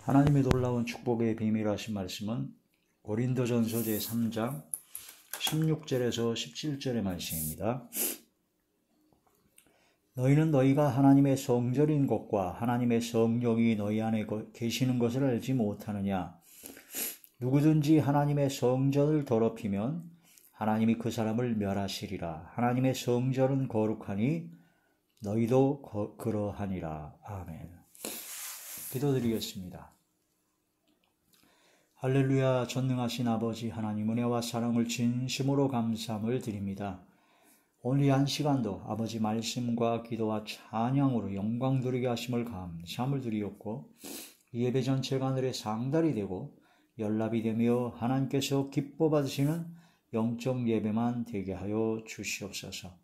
하나님의 놀라운 축복의 비밀 하신 말씀은 고린도전서 제3장 16절에서 17절의 말씀입니다. 너희는 너희가 하나님의 성전인 것과 하나님의 성령이 너희 안에 계시는 것을 알지 못하느냐? 누구든지 하나님의 성전을 더럽히면 하나님이 그 사람을 멸하시리라. 하나님의 성전은 거룩하니 너희도 그러하니라. 아멘. 기도드리겠습니다. 할렐루야. 전능하신 아버지 하나님, 은혜와 사랑을 진심으로 감사함을 드립니다. 오늘 이 한 시간도 아버지 말씀과 기도와 찬양으로 영광 드리게 하심을 감사함을 드리었고, 이 예배 전체가 하늘의 상달이 되고 연락이 되며 하나님께서 기뻐 받으시는 영적 예배만 되게 하여 주시옵소서.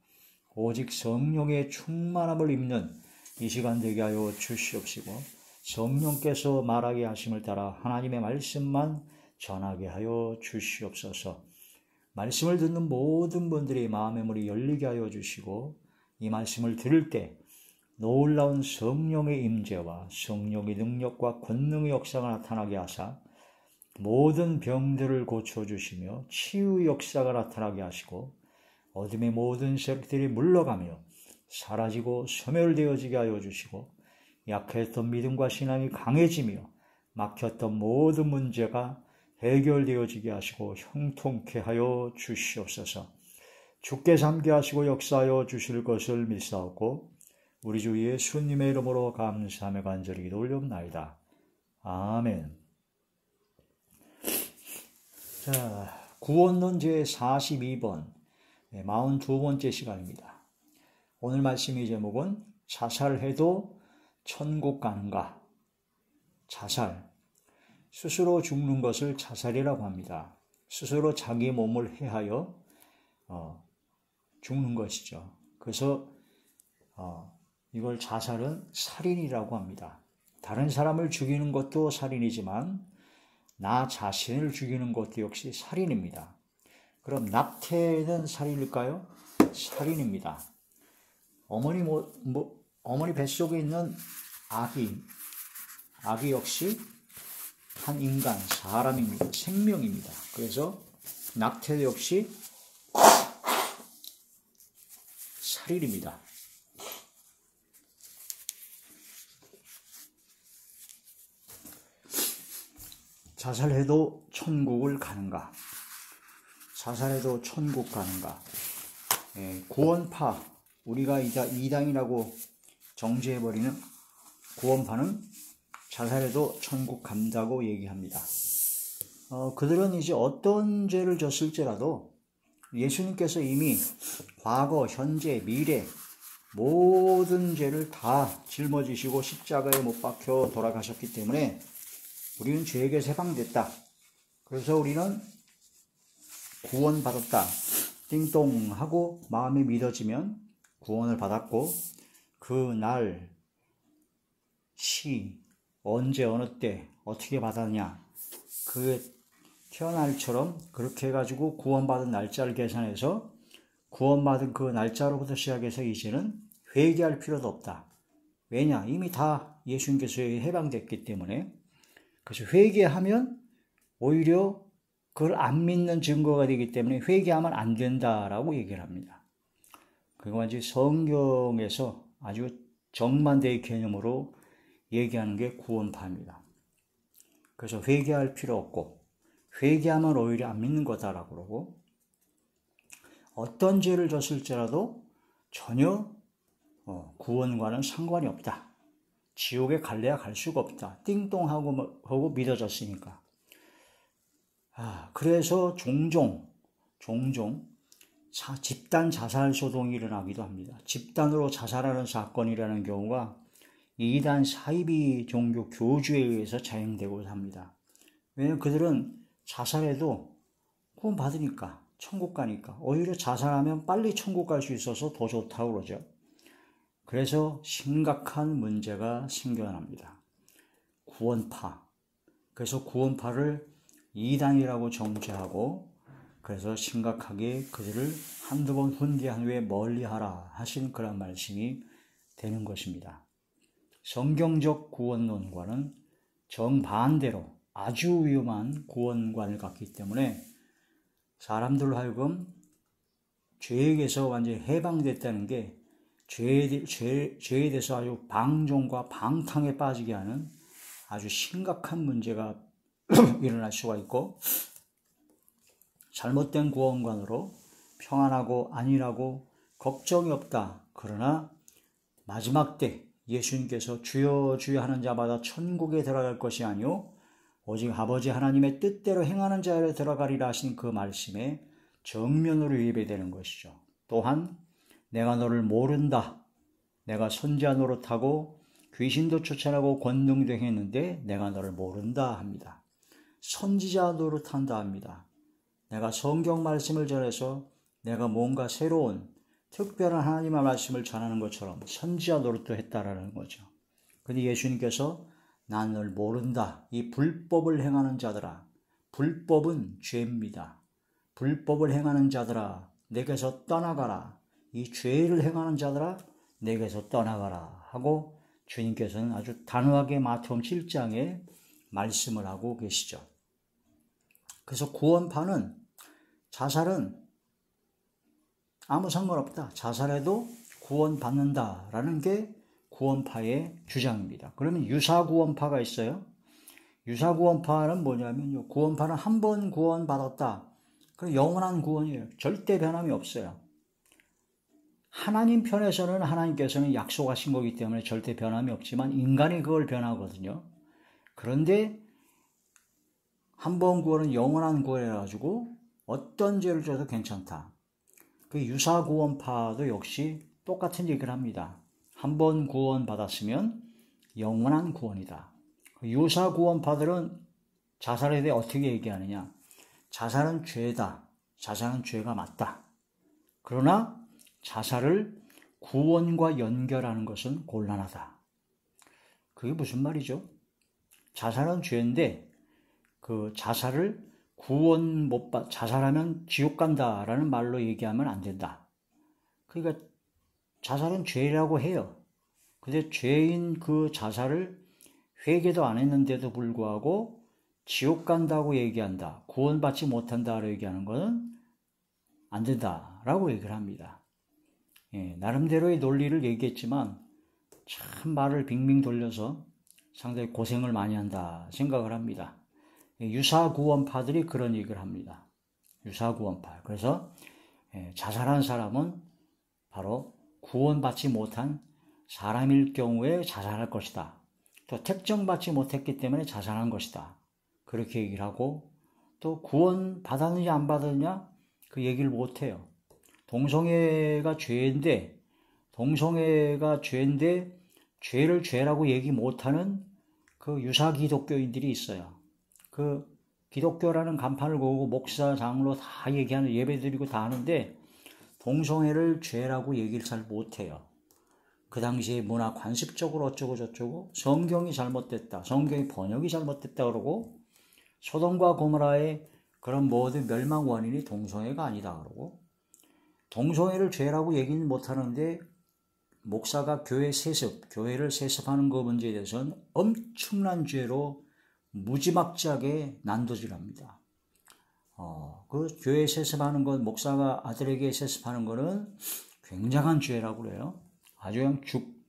오직 성령의 충만함을 입는 이 시간 되게 하여 주시옵시고, 성령께서 말하게 하심을 따라 하나님의 말씀만 전하게 하여 주시옵소서. 말씀을 듣는 모든 분들이 마음의 문이 열리게 하여 주시고, 이 말씀을 들을 때 놀라운 성령의 임재와 성령의 능력과 권능의 역사가 나타나게 하사 모든 병들을 고쳐주시며 치유의 역사가 나타나게 하시고, 어둠의 모든 세력들이 물러가며 사라지고 소멸되어지게 하여 주시고, 약했던 믿음과 신앙이 강해지며 막혔던 모든 문제가 해결되어지게 하시고 형통케 하여 주시옵소서. 주께 삼게 하시고 역사하여 주실 것을 믿사옵고, 우리 주 예수님의 이름으로 감사하며 간절히 기도 올려옵나이다. 아멘. 자, 구원론 제42번 42번째 시간입니다. 오늘 말씀의 제목은 자살해도 천국 가는가? 자살. 스스로 죽는 것을 자살이라고 합니다. 스스로 자기 몸을 해하여 죽는 것이죠. 그래서 이걸 자살은 살인이라고 합니다. 다른 사람을 죽이는 것도 살인이지만 나 자신을 죽이는 것도 역시 살인입니다. 그럼 낙태는 살인일까요? 살인입니다. 어머니 뱃속에 있는 아기 역시 한 인간, 사람입니다. 생명입니다. 그래서 낙태 역시 살인입니다. 자살해도 천국을 가는가? 자살해도 천국 가는가? 구원파, 우리가 이단이라고 정죄해버리는 구원파는 자살해도 천국 간다고 얘기합니다. 그들은 이제 어떤 죄를 졌을지라도 예수님께서 이미 과거, 현재, 미래 모든 죄를 다 짊어지시고 십자가에 못 박혀 돌아가셨기 때문에 우리는 죄에게서 해방됐다. 그래서 우리는 구원받았다. 띵동 하고 마음이 믿어지면 구원을 받았고, 그 날, 언제, 어느 때, 어떻게 받았냐, 그 태어날처럼 그렇게 해가지고 구원받은 날짜를 계산해서 구원받은 그 날짜로부터 시작해서 이제는 회개할 필요도 없다. 왜냐? 이미 다 예수님께서 해방됐기 때문에. 그래서 회개하면 오히려 그걸 안 믿는 증거가 되기 때문에 회개하면 안 된다라고 얘기를 합니다. 그리고 이제 성경에서 아주 정반대의 개념으로 얘기하는 게 구원파입니다. 그래서 회개할 필요 없고, 회개하면 오히려 안 믿는 거다라고 그러고, 어떤 죄를 졌을지라도 전혀 구원과는 상관이 없다. 지옥에 갈래야 갈 수가 없다. 띵동하고 믿어졌으니까. 그래서 종종 집단 자살 소동이 일어나기도 합니다. 집단으로 자살하는 사건이라는 경우가 이단 사이비 종교 교주에 의해서 자행되고 합니다. 왜냐하면 그들은 자살해도 구원 받으니까, 천국 가니까, 오히려 자살하면 빨리 천국 갈 수 있어서 더 좋다고 그러죠. 그래서 심각한 문제가 생겨납니다. 구원파. 그래서 구원파를 이단이라고 정죄하고, 그래서 심각하게 그들을 한두 번 훈계한 후에 멀리하라 하신 그런 말씀이 되는 것입니다. 성경적 구원론과는 정반대로 아주 위험한 구원관을 갖기 때문에 사람들로 하여금 죄에게서 완전히 해방됐다는 게 죄에 대해서 아주 방종과 방탕에 빠지게 하는 아주 심각한 문제가 일어날 수가 있고, 잘못된 구원관으로 평안하고 안일하고 걱정이 없다. 그러나 마지막 때 예수님께서 주여 주여 하는 자마다 천국에 들어갈 것이 아니요 오직 아버지 하나님의 뜻대로 행하는 자에 들어가리라 하신 그 말씀에 정면으로 예배되는 것이죠. 또한 내가 너를 모른다. 내가 선지자 노릇하고 귀신도 쫓아내고 권능도 행했는데 내가 너를 모른다 합니다. 선지자 노릇한다 합니다. 내가 성경 말씀을 전해서 내가 뭔가 새로운 특별한 하나님의 말씀을 전하는 것처럼 선지자 노릇도 했다라는 거죠. 근데 예수님께서 난 널 모른다. 이 불법을 행하는 자들아. 불법은 죄입니다. 불법을 행하는 자들아 내게서 떠나가라. 이 죄를 행하는 자들아 내게서 떠나가라 하고 주님께서는 아주 단호하게 마태복음 7장에 말씀을 하고 계시죠. 그래서 구원파는 자살은 아무 상관없다. 자살해도 구원받는다라는 게 구원파의 주장입니다. 그러면 유사구원파가 있어요. 유사구원파는 뭐냐면요. 구원파는 한 번 구원받았다. 그럼 영원한 구원이에요. 절대 변함이 없어요. 하나님 편에서는 하나님께서는 약속하신 거기 때문에 절대 변함이 없지만 인간이 그걸 변하거든요. 그런데 한 번 구원은 영원한 구원이라가지고 어떤 죄를 져도 괜찮다. 그 유사구원파도 역시 똑같은 얘기를 합니다. 한 번 구원받았으면 영원한 구원이다. 유사구원파들은 자살에 대해 어떻게 얘기하느냐. 자살은 죄다. 자살은 죄가 맞다. 그러나 자살을 구원과 연결하는 것은 곤란하다. 그게 무슨 말이죠? 자살은 죄인데 그 자살을 자살하면 지옥 간다라는 말로 얘기하면 안 된다. 그러니까 자살은 죄라고 해요. 근데 죄인 그 자살을 회개도 안 했는데도 불구하고 지옥 간다고 얘기한다. 구원받지 못한다라고 얘기하는 것은 안 된다라고 얘기를 합니다. 나름대로의 논리를 얘기했지만 참 말을 빙빙 돌려서 상당히 고생을 많이 한다 생각을 합니다. 유사구원파들이 그런 얘기를 합니다. 유사구원파. 그래서 자살한 사람은 바로 구원받지 못한 사람일 경우에 자살할 것이다. 또 특정받지 못했기 때문에 자살한 것이다. 그렇게 얘기를 하고 또 구원 받았느냐 안 받았느냐 그 얘기를 못해요. 동성애가 죄인데 죄를 죄라고 얘기 못하는 그 유사 기독교인들이 있어요. 그 기독교라는 간판을 걸고 목사, 장로 다 얘기하는 예배드리고 다 하는데 동성애를 죄라고 얘기를 잘 못해요. 그 당시에 문화 관습적으로 어쩌고 저쩌고 성경이 잘못됐다. 성경의 번역이 잘못됐다 그러고 소돔과 고모라의 그런 모든 멸망 원인이 동성애가 아니다 그러고 동성애를 죄라고 얘기는 못하는데 목사가 교회를 세습하는 그 문제에 대해서는 엄청난 죄로 무지막지하게 난도질합니다. 그 교회 세습하는 것, 목사가 아들에게 세습하는 것은 굉장한 죄라고 그래요. 아주 그냥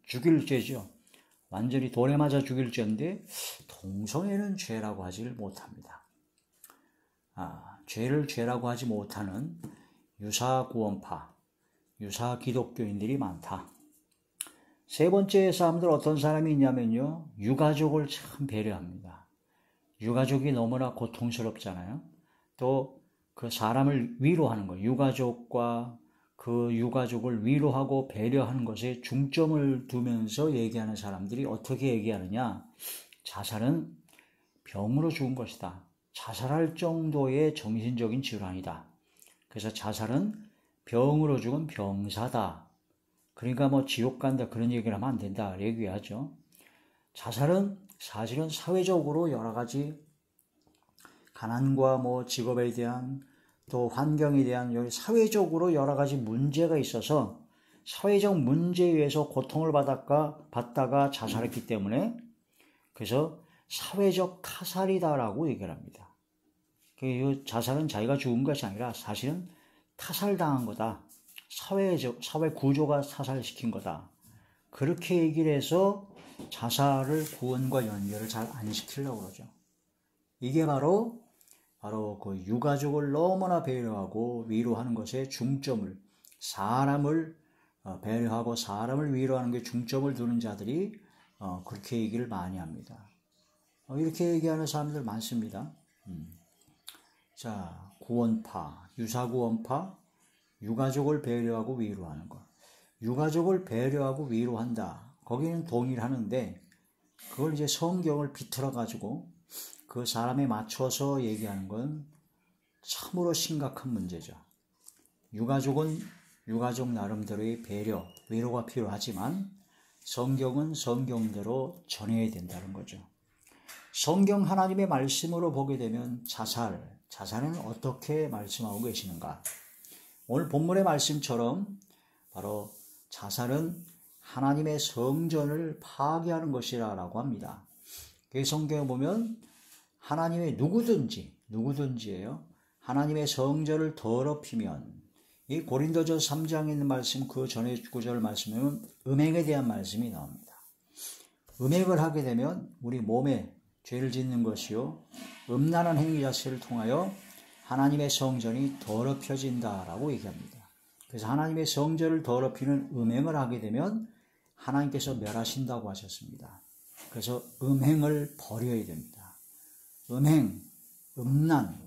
죽일 죄죠. 완전히 돌에 맞아 죽일 죄인데 동성애는 죄라고 하지를 못합니다. 죄를 죄라고 하지 못하는 유사구원파, 유사기독교인들이 많다. 세 번째 사람들 어떤 사람이 있냐면요. 유가족을 참 배려합니다. 유가족이 너무나 고통스럽잖아요. 또 그 사람을 위로하는 거, 유가족과 그 유가족을 위로하고 배려하는 것에 중점을 두면서 얘기하는 사람들이 어떻게 얘기하느냐. 자살은 병으로 죽은 것이다. 자살할 정도의 정신적인 질환이다. 그래서 자살은 병으로 죽은 병사다. 그러니까 뭐 지옥 간다 그런 얘기를 하면 안 된다 얘기하죠. 자살은 사실은 사회적으로 여러 가지 가난과 뭐 직업에 대한 또 환경에 대한 여기 사회적으로 여러 가지 문제가 있어서 사회적 문제에 의해서 고통을 받다가 자살했기 때문에 그래서 사회적 타살이다라고 얘기를 합니다. 이 자살은 자기가 죽은 것이 아니라 사실은 타살당한 거다. 사회 구조가 타살시킨 거다. 그렇게 얘기를 해서 자살을 구원과 연결을 잘 안 시키려고 그러죠. 이게 바로 그 유가족을 너무나 배려하고 위로하는 것에 중점을, 사람을 배려하고 사람을 위로하는 게 중점을 두는 자들이 그렇게 얘기를 많이 합니다. 이렇게 얘기하는 사람들 많습니다. 자, 구원파, 유사구원파, 유가족을 배려하고 위로하는 것. 유가족을 배려하고 위로한다. 거기는 동의를 하는데 그걸 이제 성경을 비틀어 가지고 그 사람에 맞춰서 얘기하는 건 참으로 심각한 문제죠. 유가족은 유가족 나름대로의 배려, 위로가 필요하지만 성경은 성경대로 전해야 된다는 거죠. 성경 하나님의 말씀으로 보게 되면 자살은 어떻게 말씀하고 계시는가? 오늘 본문의 말씀처럼 바로 자살은 하나님의 성전을 파괴하는 것이라고 합니다. 성경에 보면 하나님의 누구든지예요. 하나님의 성전을 더럽히면, 이 고린도전서 3장에 있는 말씀, 그 전에 구절 말씀은 음행에 대한 말씀이 나옵니다. 음행을 하게 되면 우리 몸에 죄를 짓는 것이요, 음란한 행위 자체를 통하여 하나님의 성전이 더럽혀진다라고 얘기합니다. 그래서 하나님의 성전을 더럽히는 음행을 하게 되면 하나님께서 멸하신다고 하셨습니다. 그래서 음행을 버려야 됩니다. 음행, 음란,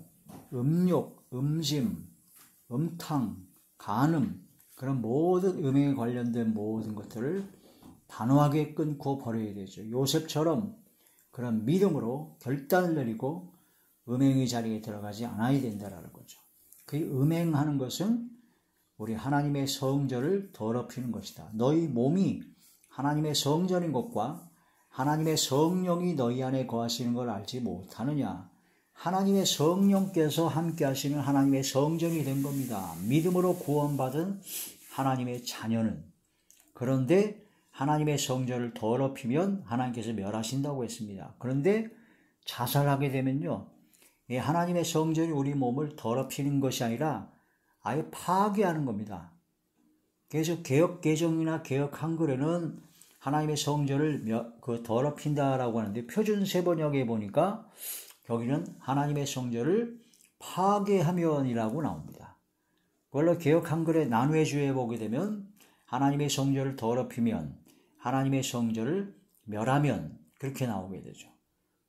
음욕, 음심, 음탕, 간음, 그런 모든 음행에 관련된 모든 것들을 단호하게 끊고 버려야 되죠. 요셉처럼 그런 믿음으로 결단을 내리고 음행의 자리에 들어가지 않아야 된다는 거죠. 그 음행하는 것은 우리 하나님의 성전을 더럽히는 것이다. 너희 몸이 하나님의 성전인 것과 하나님의 성령이 너희 안에 거하시는 걸 알지 못하느냐? 하나님의 성령께서 함께 하시는 하나님의 성전이 된 겁니다. 믿음으로 구원받은 하나님의 자녀는. 그런데 하나님의 성전을 더럽히면 하나님께서 멸하신다고 했습니다. 그런데 자살하게 되면요, 하나님의 성전이 우리 몸을 더럽히는 것이 아니라 아예 파괴하는 겁니다. 그래서 개역개정이나 개역 한글에는 하나님의 성전을 더럽힌다라고 하는데, 표준 세번역에 보니까 거기는 하나님의 성전을 파괴하면이라고 나옵니다. 그걸로 개역 한글의 난회 주에 보게 되면 하나님의 성전을 더럽히면, 하나님의 성전을 멸하면, 그렇게 나오게 되죠.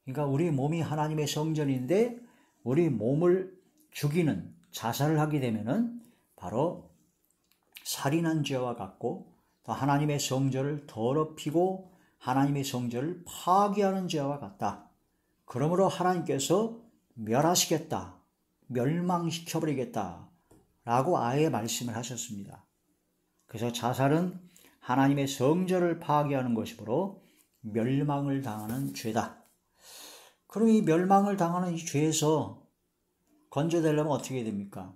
그러니까 우리 몸이 하나님의 성전인데 우리 몸을 죽이는, 자살을 하게 되면은 바로 살인한 죄와 같고, 또 하나님의 성전을 더럽히고 하나님의 성전을 파괴하는 죄와 같다. 그러므로 하나님께서 멸하시겠다, 멸망시켜버리겠다 라고 아예 말씀을 하셨습니다. 그래서 자살은 하나님의 성전을 파괴하는 것이므로 멸망을 당하는 죄다. 그럼 이 멸망을 당하는 이 죄에서 건져내려면 어떻게 됩니까?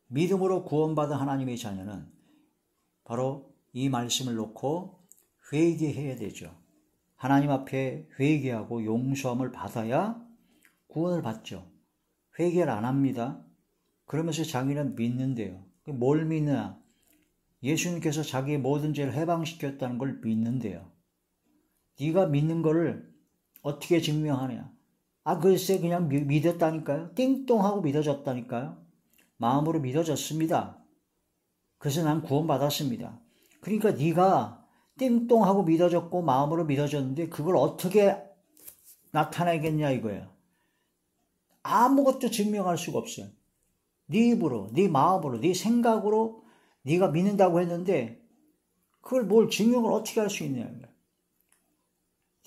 믿음으로 구원받은 하나님의 자녀는 바로 이 말씀을 놓고 회개해야 되죠. 하나님 앞에 회개하고 용서함을 받아야 구원을 받죠. 회개를 안 합니다. 그러면서 자기는 믿는데요. 뭘 믿느냐? 예수님께서 자기의 모든 죄를 해방시켰다는 걸 믿는데요. 네가 믿는 거를 어떻게 증명하냐? 글쎄 그냥 믿었다니까요. 띵동하고 믿어졌다니까요. 마음으로 믿어졌습니다. 그래서 난 구원받았습니다. 그러니까 네가 띵동하고 믿어졌고 마음으로 믿어졌는데 그걸 어떻게 나타내겠냐 이거예요. 아무것도 증명할 수가 없어요. 네 입으로, 네 마음으로, 네 생각으로 네가 믿는다고 했는데 그걸 뭘 증명을 어떻게 할 수 있냐.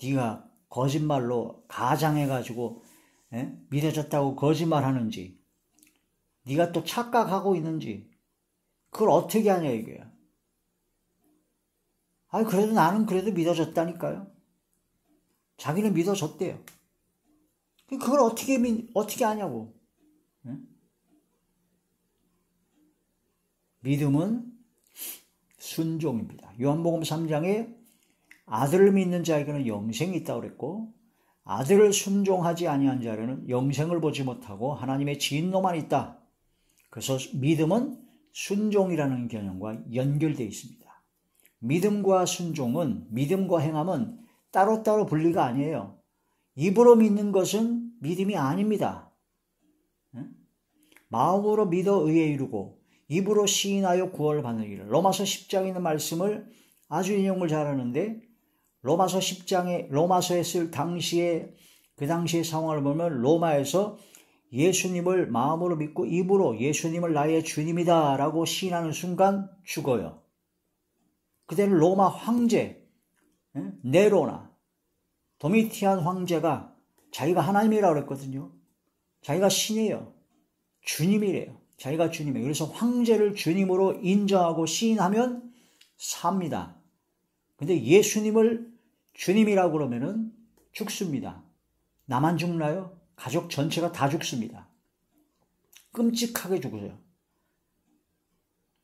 네가 거짓말로 가장해가지고 믿어졌다고 거짓말하는지, 네가 또 착각하고 있는지 그걸 어떻게 하냐 이거야. 그래도 나는 그래도 믿어졌다니까요. 자기는 믿어졌대요. 그걸 어떻게 하냐고. 믿음은 순종입니다. 요한복음 3장에 아들을 믿는 자에게는 영생이 있다고 그랬고 아들을 순종하지 아니한 자에게는 영생을 보지 못하고 하나님의 진노만 있다. 그래서 믿음은 순종이라는 개념과 연결되어 있습니다. 믿음과 순종은, 믿음과 행함은 따로따로 분리가 아니에요. 입으로 믿는 것은 믿음이 아닙니다. 마음으로 믿어 의에 이르고 입으로 시인하여 구원을 받는 일. 로마서 10장에 있는 말씀을 아주 인용을 잘하는데 로마서 10장에 로마서에 쓸 당시에 그 당시의 상황을 보면 로마에서 예수님을 마음으로 믿고 입으로 예수님을 나의 주님이다 라고 시인하는 순간 죽어요. 그때는 로마 황제 네로나 도미티안 황제가 자기가 하나님이라고 그랬거든요. 자기가 신이에요. 주님이래요. 자기가 주님이에요. 그래서 황제를 주님으로 인정하고 시인하면 삽니다. 근데 예수님을 주님이라고 그러면은 죽습니다. 나만 죽나요? 가족 전체가 다 죽습니다. 끔찍하게 죽어요.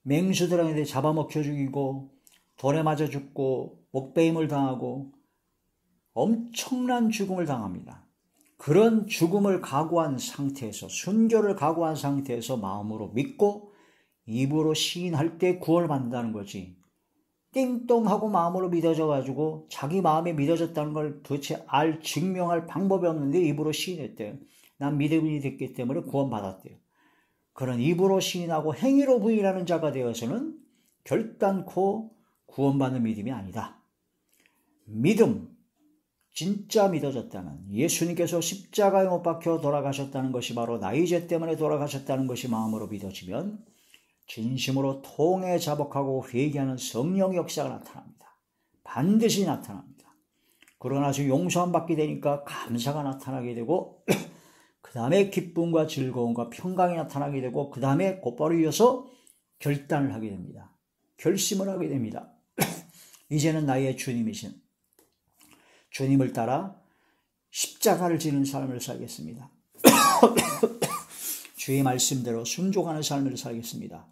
맹수들한테 잡아먹혀 죽이고 돌에 맞아 죽고 목베임을 당하고 엄청난 죽음을 당합니다. 그런 죽음을 각오한 상태에서 순교를 각오한 상태에서 마음으로 믿고 입으로 시인할 때 구원을 받는다는 거지. 띵똥하고 마음으로 믿어져가지고 자기 마음에 믿어졌다는 걸 도대체 증명할 방법이 없는데 입으로 시인했대요. 난 믿음이 됐기 때문에 구원받았대요. 그런 입으로 시인하고 행위로 부인하는 자가 되어서는 결단코 구원받는 믿음이 아니다. 믿음, 진짜 믿어졌다는 예수님께서 십자가에 못 박혀 돌아가셨다는 것이 바로 나의 죄 때문에 돌아가셨다는 것이 마음으로 믿어지면 진심으로 통해 자복하고 회개하는 성령의 역사가 나타납니다. 반드시 나타납니다. 그러고 나서 용서함 받게 되니까 감사가 나타나게 되고 그 다음에 기쁨과 즐거움과 평강이 나타나게 되고 그 다음에 곧바로 이어서 결단을 하게 됩니다. 결심을 하게 됩니다. 이제는 나의 주님이신 주님을 따라 십자가를 지는 삶을 살겠습니다. 주의 말씀대로 순종하는 삶을 살겠습니다.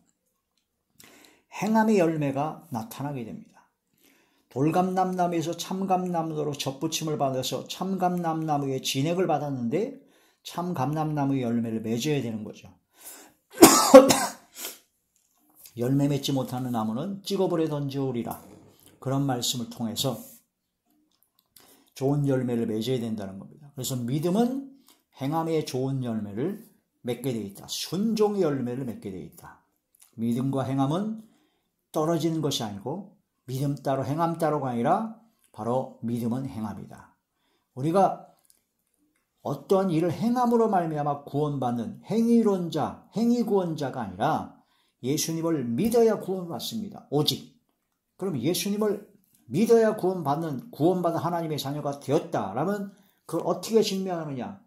행함의 열매가 나타나게 됩니다. 돌감람나무에서 참감나무로 접붙임을 받아서 참감람나무의 진액을 받았는데 참감람나무의 열매를 맺어야 되는 거죠. 열매 맺지 못하는 나무는 찍어버려 던져오리라. 그런 말씀을 통해서 좋은 열매를 맺어야 된다는 겁니다. 그래서 믿음은 행함의 좋은 열매를 맺게 되어 있다. 순종의 열매를 맺게 되어 있다. 믿음과 행함은 떨어지는 것이 아니고 믿음 따로 행함 따로가 아니라 바로 믿음은 행함이다. 우리가 어떠한 일을 행함으로 말미암아 구원받는 행위론자, 행위구원자가 아니라 예수님을 믿어야 구원받습니다. 오직. 그럼 예수님을 믿어야 구원받은 하나님의 자녀가 되었다라면 그걸 어떻게 증명하느냐?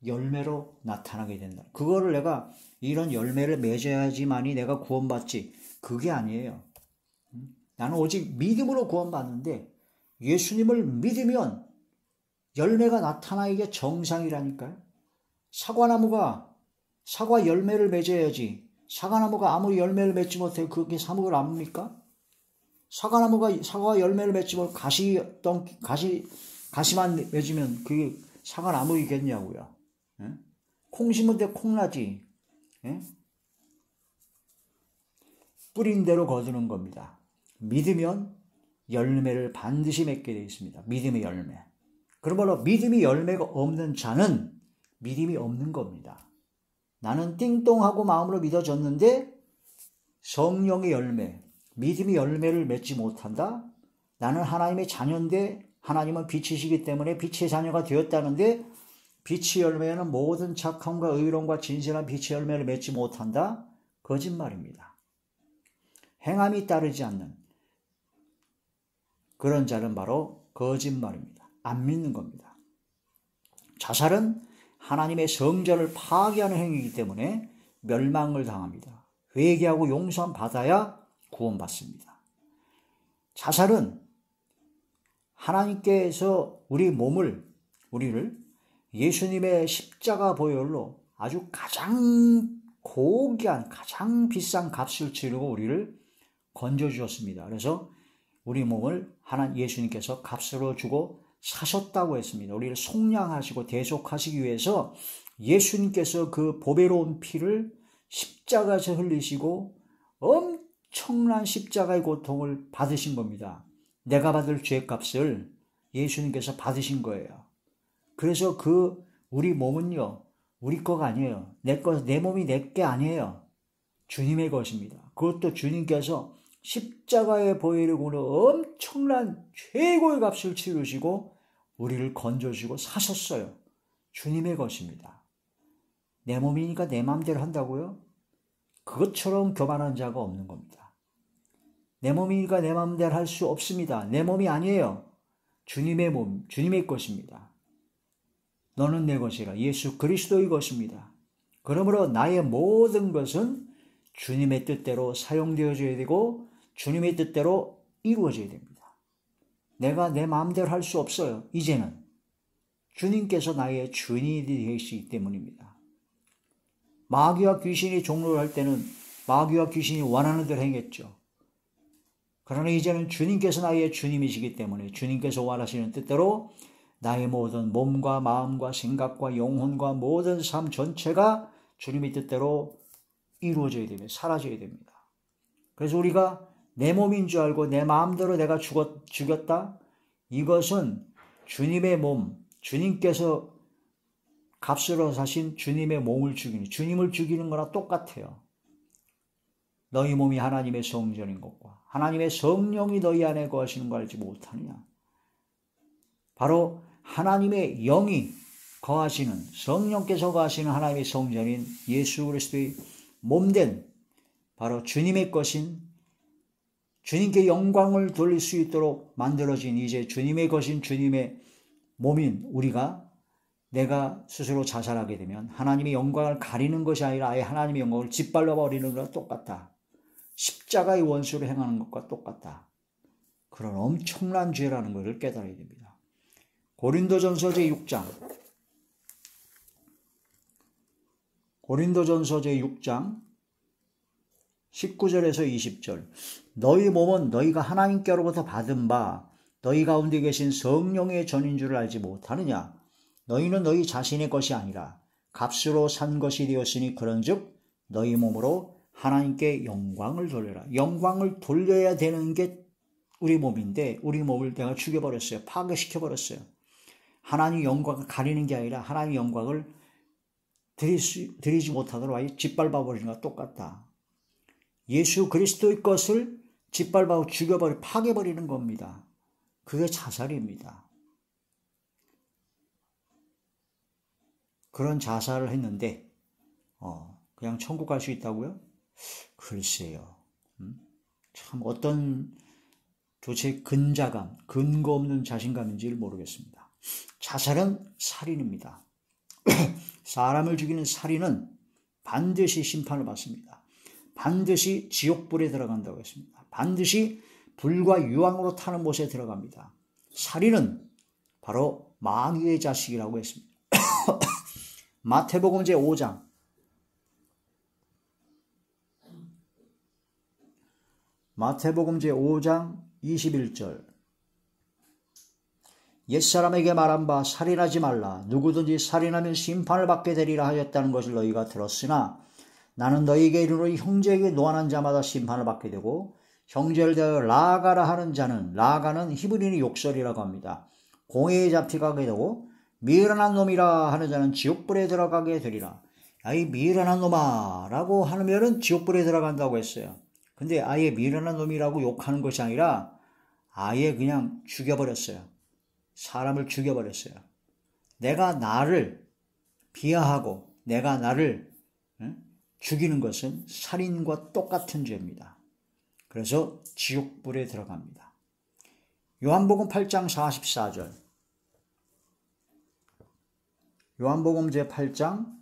열매로 나타나게 된다. 그거를 내가 이런 열매를 맺어야지만이 내가 구원받지. 그게 아니에요. 나는 오직 믿음으로 구원받는데 예수님을 믿으면 열매가 나타나는 게 정상이라니까요. 사과 열매를 맺어야지. 사과나무가 아무리 열매를 맺지 못해 그게 사목을 안습니까? 사과 열매를 맺지 못해 가시만 맺으면 그게 사과나무이겠냐고요. 예? 콩 심은 데 콩나지. 예? 뿌린 대로 거두는 겁니다. 믿으면 열매를 반드시 맺게 되어 있습니다. 믿음의 열매. 그러므로 믿음이 열매가 없는 자는 믿음이 없는 겁니다. 나는 띵똥하고 마음으로 믿어졌는데 성령의 열매, 믿음의 열매를 맺지 못한다? 나는 하나님의 자녀인데 하나님은 빛이시기 때문에 빛의 자녀가 되었다는데 빛의 열매는 모든 착함과 의로움과 진실한 빛의 열매를 맺지 못한다? 거짓말입니다. 행함이 따르지 않는 그런 자는 바로 거짓말입니다. 안 믿는 겁니다. 자살은 하나님의 성전을 파괴하는 행위이기 때문에 멸망을 당합니다. 회개하고 용서함 받아야 구원받습니다. 자살은 하나님께서 우리를 예수님의 십자가 보혈로 아주 가장 고귀한 가장 비싼 값을 치르고 우리를 건져주셨습니다. 그래서 우리 몸을 예수님께서 값으로 주고 사셨다고 했습니다. 우리를 속량하시고 대속하시기 위해서 예수님께서 그 보배로운 피를 십자가에서 흘리시고 엄청난 십자가의 고통을 받으신 겁니다. 내가 받을 죄값을 예수님께서 받으신 거예요. 그래서 우리 몸은요, 우리 거가 아니에요. 내 몸이 내 게 아니에요. 주님의 것입니다. 그것도 주님께서 십자가의 보혈을 고는 엄청난 최고의 값을 치르시고 우리를 건져주고 사셨어요. 주님의 것입니다. 내 몸이니까 내 마음대로 한다고요? 그것처럼 교만한 자가 없는 겁니다. 내 몸이니까 내 마음대로 할 수 없습니다. 내 몸이 아니에요. 주님의 몸, 주님의 것입니다. 너는 내 것이라 예수 그리스도의 것입니다. 그러므로 나의 모든 것은 주님의 뜻대로 사용되어져야 되고 주님의 뜻대로 이루어져야 됩니다. 내가 내 마음대로 할 수 없어요. 이제는 주님께서 나의 주인이 되시기 때문입니다. 마귀와 귀신이 종로를 할 때는 마귀와 귀신이 원하는 대로 행했죠. 그러나 이제는 주님께서 나의 주님이시기 때문에 주님께서 원하시는 뜻대로 나의 모든 몸과 마음과 생각과 영혼과 모든 삶 전체가 주님의 뜻대로 이루어져야 됩니다. 사라져야 됩니다. 그래서 우리가 내 몸인 줄 알고 내 마음대로 내가 죽였다? 이것은 주님의 몸, 주님께서 값으로 사신 주님의 몸을 주님을 죽이는 거나 똑같아요. 너희 몸이 하나님의 성전인 것과 하나님의 성령이 너희 안에 거하시는 거 알지 못하느냐. 바로 하나님의 영이 거하시는 성령께서 거하시는 하나님의 성전인 예수 그리스도의 몸된 바로 주님의 것인 주님께 영광을 돌릴 수 있도록 만들어진 이제 주님의 것인 주님의 몸인 우리가 내가 스스로 자살하게 되면 하나님의 영광을 가리는 것이 아니라 아예 하나님의 영광을 짓밟아 버리는 것과 똑같다. 십자가의 원수로 행하는 것과 똑같다. 그런 엄청난 죄라는 것을 깨달아야 됩니다. 고린도전서 제6장 19절에서 20절 너희 몸은 너희가 하나님께로부터 받은 바 너희 가운데 계신 성령의 전인 줄을 알지 못하느냐. 너희는 너희 자신의 것이 아니라 값으로 산 것이 되었으니 그런즉 너희 몸으로 하나님께 영광을 돌려라. 영광을 돌려야 되는 게 우리 몸인데 우리 몸을 내가 죽여버렸어요. 파괴시켜버렸어요. 하나님 영광을 가리는 게 아니라 하나님 영광을 드리지 못하도록 아예 짓밟아버리는 것과 똑같다. 예수 그리스도의 것을 짓밟아 파괴버리는 겁니다. 그게 자살입니다. 그런 자살을 했는데 그냥 천국 갈 수 있다고요? 글쎄요. 참 어떤 도대체 근거 없는 자신감인지를 모르겠습니다. 자살은 살인입니다. 사람을 죽이는 살인은 반드시 심판을 받습니다. 반드시 지옥불에 들어간다고 했습니다. 반드시 불과 유황으로 타는 못에 들어갑니다. 살인은 바로 마귀의 자식이라고 했습니다. 마태복음 제5장 마태복음 제5장 21절 옛사람에게 말한 바 살인하지 말라. 누구든지 살인하면 심판을 받게 되리라 하였다는 것을 너희가 들었으나 나는 너희에게 이르노니 형제에게 노한한 자마다 심판을 받게 되고 형제를 대하여 라가라 하는 자는 라가는 히브리인의 욕설이라고 합니다. 공회에 잡혀가게 되고 미련한 놈이라 하는 자는 지옥불에 들어가게 되리라. 이 미련한 놈아 라고 하면은 지옥불에 들어간다고 했어요. 근데 아예 미련한 놈이라고 욕하는 것이 아니라 아예 그냥 죽여버렸어요. 사람을 죽여버렸어요. 내가 나를 비하하고 내가 나를 죽이는 것은 살인과 똑같은 죄입니다. 그래서 지옥불에 들어갑니다. 요한복음 8장 44절 요한복음 제8장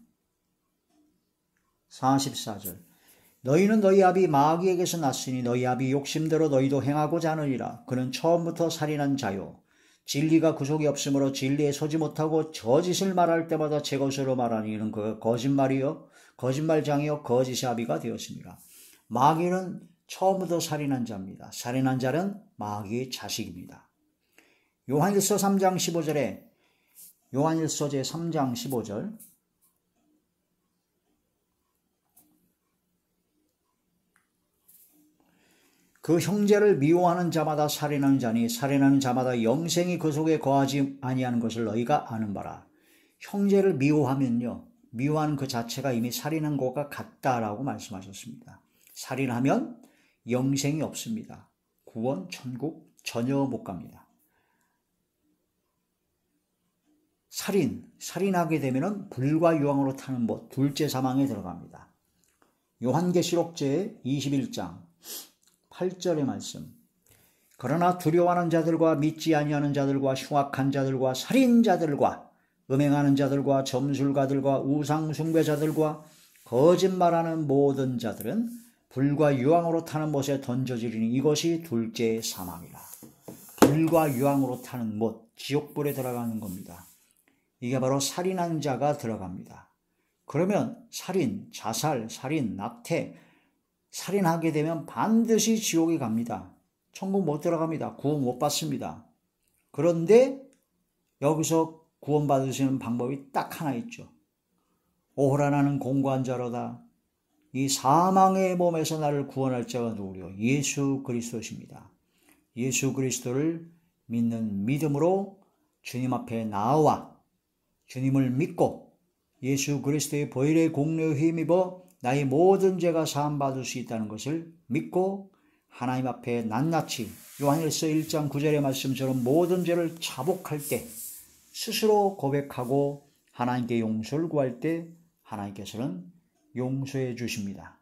44절 너희는 너희 아비 마귀에게서 났으니 너희 아비 욕심대로 너희도 행하고자 하느니라. 그는 처음부터 살인한 자요 진리가 구속이 없으므로 진리에 서지 못하고 거짓을 말할 때마다 제 것으로 말하니 이는 그 거짓말이요 거짓말장이요 거짓의 아비가 되었습니다. 마귀는 처음부터 살인한 자입니다. 살인한 자는 마귀의 자식입니다. 요한일서 3장 15절에 요한일서 제3장 15절 그 형제를 미워하는 자마다 살인하는 자니 살인하는 자마다 영생이 그 속에 거하지 아니하는 것을 너희가 아는 바라. 형제를 미워하면요, 미워하는 그 자체가 이미 살인한 것과 같다라고 말씀하셨습니다. 살인하면 영생이 없습니다. 구원, 천국 전혀 못 갑니다. 살인하게 되면 불과 유황으로 타는 못, 둘째 사망에 들어갑니다. 요한계시록 제21장 8절의 말씀. 그러나 두려워하는 자들과 믿지 아니하는 자들과 흉악한 자들과 살인자들과 음행하는 자들과 점술가들과 우상숭배자들과 거짓말하는 모든 자들은 불과 유황으로 타는 못에 던져지리니 이것이 둘째 사망이라. 불과 유황으로 타는 못, 지옥불에 들어가는 겁니다. 이게 바로 살인한 자가 들어갑니다. 그러면 살인, 자살, 살인, 낙태, 살인하게 되면 반드시 지옥에 갑니다. 천국 못 들어갑니다. 구원 못 받습니다. 그런데 여기서 구원받으시는 방법이 딱 하나 있죠. 오호라 나는 공고한 자로다. 이 사망의 몸에서 나를 구원할 자가 누구요? 예수 그리스도십니다. 예수 그리스도를 믿는 믿음으로 주님 앞에 나와 주님을 믿고 예수 그리스도의 보혈의 공로에 힘입어 나의 모든 죄가 사함받을 수 있다는 것을 믿고 하나님 앞에 낱낱이 요한일서 1장 9절의 말씀처럼 모든 죄를 자복할 때 스스로 고백하고 하나님께 용서를 구할 때 하나님께서는 용서해 주십니다.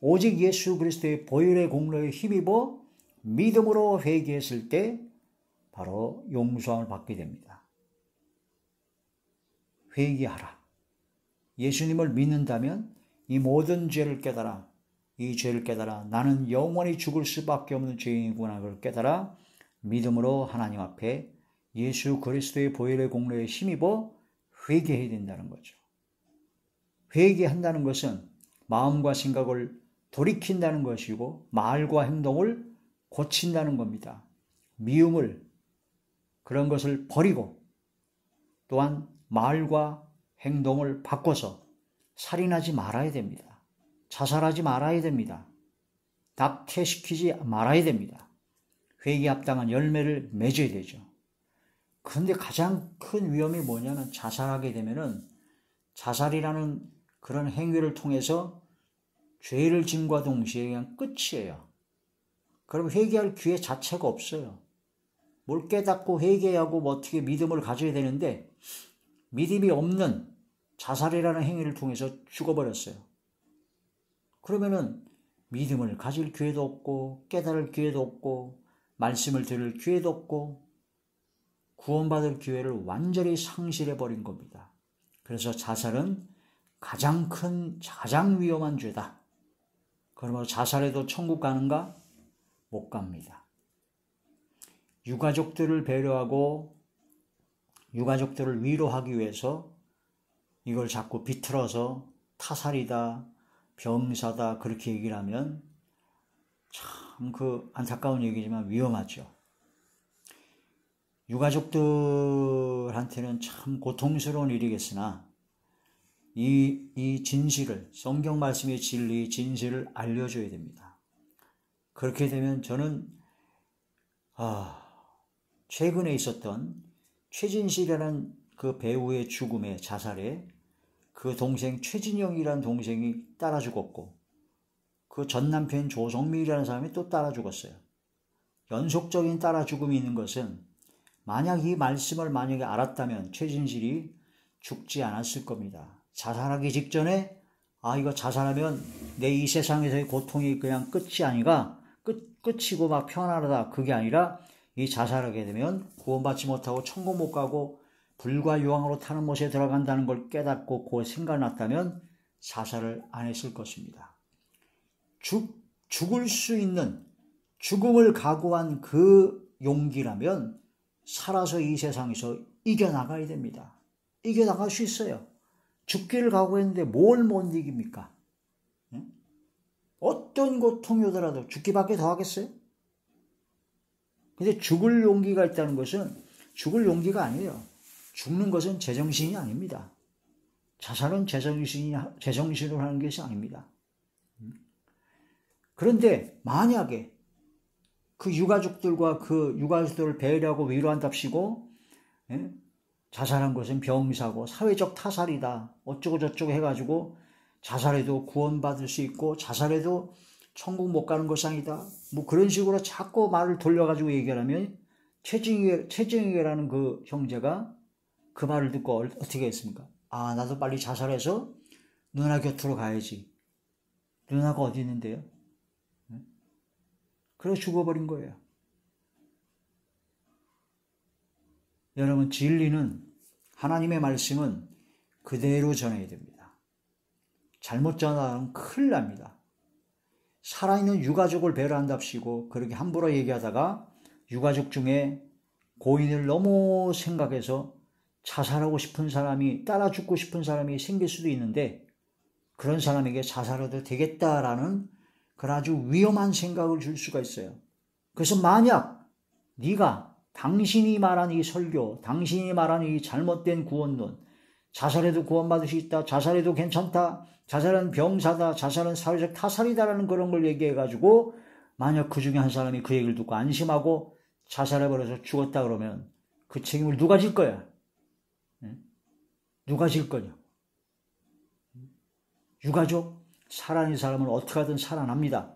오직 예수 그리스도의 보혈의 공로에 힘입어 믿음으로 회개했을 때 바로 용서함을 받게 됩니다. 회개하라. 예수님을 믿는다면 이 모든 죄를 깨달아, 이 죄를 깨달아 나는 영원히 죽을 수밖에 없는 죄인이구나 그걸 깨달아 믿음으로 하나님 앞에 예수 그리스도의 보혈의 공로에 힘입어 회개해야 된다는 거죠. 회개한다는 것은 마음과 생각을 돌이킨다는 것이고 말과 행동을 고친다는 겁니다. 미움을, 그런 것을 버리고 또한 말과 행동을 바꿔서 살인하지 말아야 됩니다. 자살하지 말아야 됩니다. 낙태시키지 말아야 됩니다. 회개에 합당한 열매를 맺어야 되죠. 그런데 가장 큰 위험이 뭐냐면 자살하게 되면은 자살이라는 그런 행위를 통해서 죄를 짐과 동시에 그냥 끝이에요. 그럼 회개할 기회 자체가 없어요. 뭘 깨닫고 회개하고 뭐 어떻게 믿음을 가져야 되는데 믿음이 없는 자살이라는 행위를 통해서 죽어버렸어요. 그러면은 믿음을 가질 기회도 없고 깨달을 기회도 없고 말씀을 들을 기회도 없고 구원받을 기회를 완전히 상실해버린 겁니다. 그래서 자살은 가장 위험한 죄다. 그러면 자살해도 천국 가는가? 못 갑니다. 유가족들을 배려하고 유가족들을 위로하기 위해서 이걸 자꾸 비틀어서 타살이다, 병사다 그렇게 얘기를 하면 참 안타까운 얘기지만 위험하죠. 유가족들한테는 참 고통스러운 일이겠으나 이 진실을, 성경 말씀의 진리, 진실을 알려줘야 됩니다. 그렇게 되면 저는 최근에 있었던 최진실이라는 그 배우의 죽음에, 자살에 그 동생 최진영이라는 동생이 따라 죽었고 그 전 남편 조성민이라는 사람이 또 따라 죽었어요. 연속적인 따라 죽음이 있는 것은 만약 이 말씀을 만약에 알았다면 최진실이 죽지 않았을 겁니다. 자살하기 직전에 이거 자살하면 내 이 세상에서의 고통이 그냥 끝이 아니라 끝이고 막 편안하다 그게 아니라 이 자살하게 되면 구원받지 못하고 천국 못 가고 불과 유황으로 타는 못에 들어간다는 걸 깨닫고 그 생각이 났다면 자살을 안 했을 것입니다. 죽을 수 있는 죽음을 각오한 그 용기라면 살아서 이 세상에서 이겨나가야 됩니다. 이겨나갈 수 있어요. 죽기를 각오했는데 뭘 못 이깁니까? 어떤 고통이 오더라도 죽기밖에 더 하겠어요? 근데 죽을 용기가 있다는 것은 죽을 용기가 아니에요. 죽는 것은 제정신이 아닙니다. 자살은 제정신으로 하는 것이 아닙니다. 그런데 만약에 그 유가족들과 그 유가족들을 배려하고 위로한답시고 자살한 것은 병사고 사회적 타살이다. 어쩌고 저쩌고 해가지고 자살해도 구원받을 수 있고 자살해도 천국 못 가는 것이 아니다. 뭐 그런 식으로 자꾸 말을 돌려가지고 얘기하면 최정익이라는 그 형제가 그 말을 듣고 어떻게 했습니까? 아, 나도 빨리 자살해서 누나 곁으로 가야지. 누나가 어디 있는데요? 그래서 죽어버린 거예요. 여러분, 진리는, 하나님의 말씀은 그대로 전해야 됩니다. 잘못 전하면 큰일 납니다. 살아있는 유가족을 배려한답시고 그렇게 함부로 얘기하다가 유가족 중에 고인을 너무 생각해서 자살하고 싶은 사람이, 따라 죽고 싶은 사람이 생길 수도 있는데 그런 사람에게 자살해도 되겠다라는 그런 아주 위험한 생각을 줄 수가 있어요. 그래서 만약 네가 당신이 말한 이 설교, 당신이 말한 이 잘못된 구원론, 자살해도 구원받을 수 있다, 자살해도 괜찮다, 자살은 병사다, 자살은 사회적 타살이다라는 그런 걸 얘기해가지고 만약 그 중에 한 사람이 그 얘기를 듣고 안심하고 자살해버려서 죽었다 그러면 그 책임을 누가 질 거야? 누가 질 거냐? 유가족? 살아있는 사람은 어떻게 하든 살아납니다.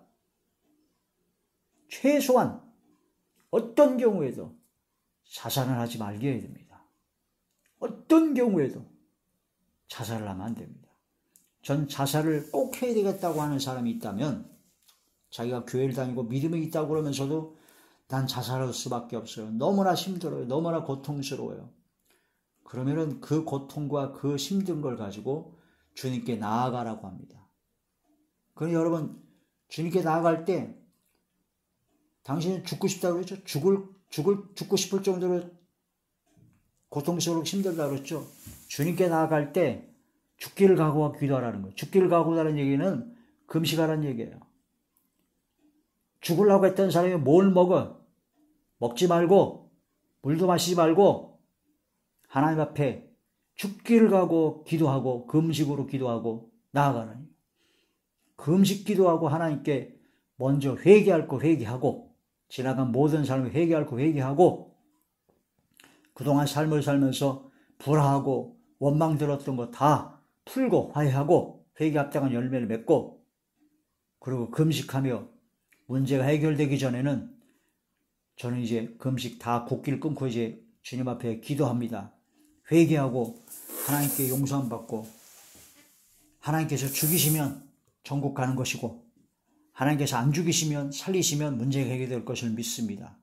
최소한 어떤 경우에도 자살을 하지 말게 해야 됩니다. 어떤 경우에도 자살을 하면 안 됩니다. 전 자살을 꼭 해야 되겠다고 하는 사람이 있다면 자기가 교회를 다니고 믿음이 있다고 그러면서도 난 자살할 수밖에 없어요. 너무나 힘들어요. 너무나 고통스러워요. 그러면은 그 고통과 그 힘든 걸 가지고 주님께 나아가라고 합니다. 그럼 여러분, 주님께 나아갈 때 당신은 죽고 싶다고 그랬죠? 죽고 싶을 정도로 고통스럽고 힘들다고 그랬죠? 주님께 나아갈 때 죽기를 각오하고 기도하라는 거예요. 죽기를 각오하라는 얘기는 금식하라는 얘기예요. 죽으려고 했던 사람이 뭘 먹어? 먹지 말고 물도 마시지 말고 하나님 앞에 죽기를 각오 기도하고 금식으로 기도하고 나아가라니. 금식 기도하고 하나님께 먼저 회개할 거 회개하고 지나간 모든 삶을 회개할 거 회개하고 그동안 삶을 살면서 불화하고 원망 들었던 거 다 풀고 화해하고 회개 합당한 열매를 맺고 그리고 금식하며 문제가 해결되기 전에는 저는 이제 금식 다 곡기를 끊고 이제 주님 앞에 기도합니다. 회개하고 하나님께 용서함 받고 하나님께서 죽이시면 천국 가는 것이고 하나님께서 안 죽이시면 살리시면 문제가 해결될 것을 믿습니다.